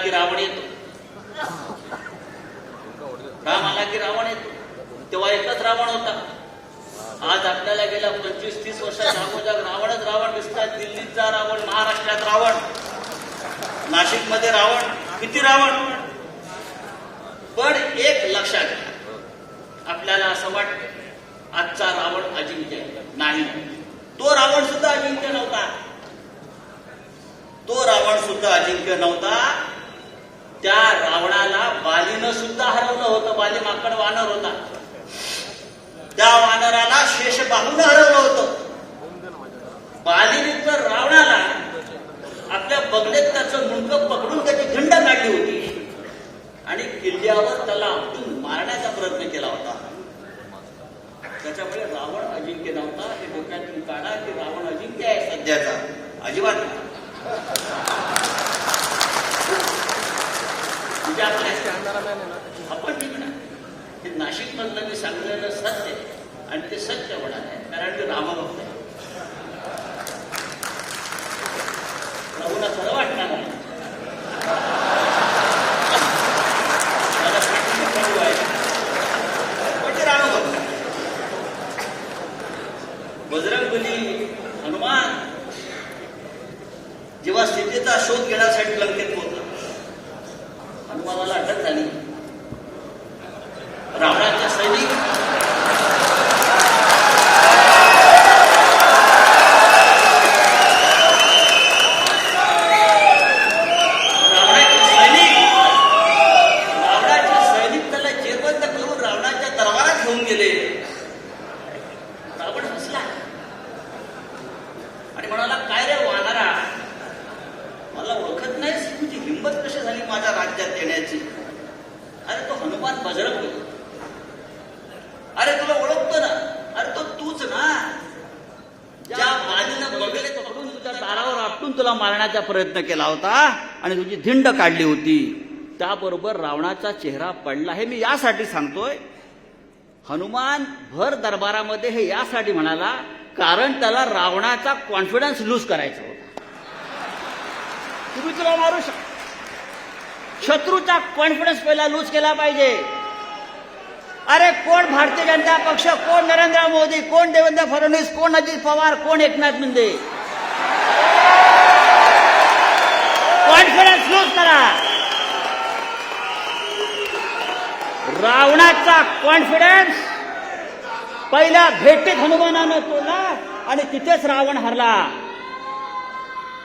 की रावण येतो, राम आला की रावण येतो. तेव्हा एकच रावण होता. आज आपल्याला गेल्या 25-30 वर्षात अगोदर रावणच रावण दिसतात. दिल्लीचा रावण, महाराष्ट्रात रावण, नाशिकमध्ये रावण, किती रावण. पण एक लक्षात घ्या, आपल्याला असं वाटतं आजचा रावण अजिंक्य नाही. तो रावण सुद्धा अजिंक्य नव्हता. तो रावण सुद्धा अजिंक्य नव्हता. त्या रावणाला बालीनं सुद्धा हरवलं होतं. बाली माकड वानर होता. त्या वानराला शेषबाहूनं हरवलं होतं. बालीने तर रावणाला आपल्या बगलेत त्याचं मुंडकं पकडून त्याची खिंड काढली होती आणि किल्ल्यावर त्याला आपटून मारण्याचा प्रयत्न केला होता. त्याच्यामुळे रावण अजिंक्य नव्हता. हे डोक्यातून काढा की रावण अजिंक्य आहे सध्याचा, अजिबात नाही. आपण जिंकणार हे नाशिक मधलं मी सांगलेलं सत्य आणि ते सत्य होणार आहे, कारण ते रामभक्त आहे. प्रभूला खरं वाटणार नाही. मला प्रभू आहे पण ते रामभक्त. बजरंगबली, हनुमान जेव्हा सीतेचा शोध घेण्यासाठी लंकेत पोहोचला, हनुमानाला अटक झाली. रावणाचे सैनिक त्याला जेरबंद करून रावणाच्या दरबारात घेऊन गेले. रावण हसला आणि म्हणाला, काय रे वानरा, मला ओळखत नाहीस? तुझी हिंमत कशी झाली माझ्या राज्यात येण्याची? अरे तो हनुमान बजरंग होतो. अरे तुला ओळखतो ना, अरे तो तूच ना, ज्या बालीनं बगले पकडून तुझ्या दारावर आपटून तुला मारण्याचा प्रयत्न केला होता आणि तुझी धिंड काढली होती. त्याबरोबर रावणाचा चेहरा पडला. हे मी यासाठी सांगतोय, हनुमान भर दरबारामध्ये हे यासाठी म्हणाला कारण त्याला रावणाचा कॉन्फिडन्स लूज करायचा होता. तुम्ही तुला मारू शकता, शत्रूचा कॉन्फिडन्स पहिला लूज केला पाहिजे. अरे कोण भारतीय जनता पक्ष, कोण नरेंद्र मोदी, कोण देवेंद्र फडणवीस, कोण अजित पवार, कोण एकनाथ शिंदे, कॉन्फिडन्स लूज करा. रावणाचा कॉन्फिडन्स पहिल्या भेटीत हनुमानानं तोडला आणि तिथेच रावण हरला.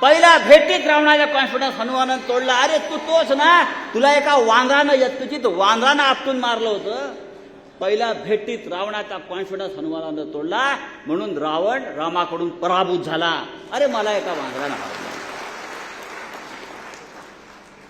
पहिल्या भेटीत रावणाचा कॉन्फिडन्स हनुमानानं तोडला. अरे तू तोच ना, तुला एका वांद्रानं यत्किंचित वांद्रानं आपटून मारलं होतं. पहिल्या भेटीत रावणाचा कॉन्फिडन्स हनुमानानं तोडला, म्हणून रावण रामाकडून पराभूत झाला. अरे मला एका वांद्रानं मारलं.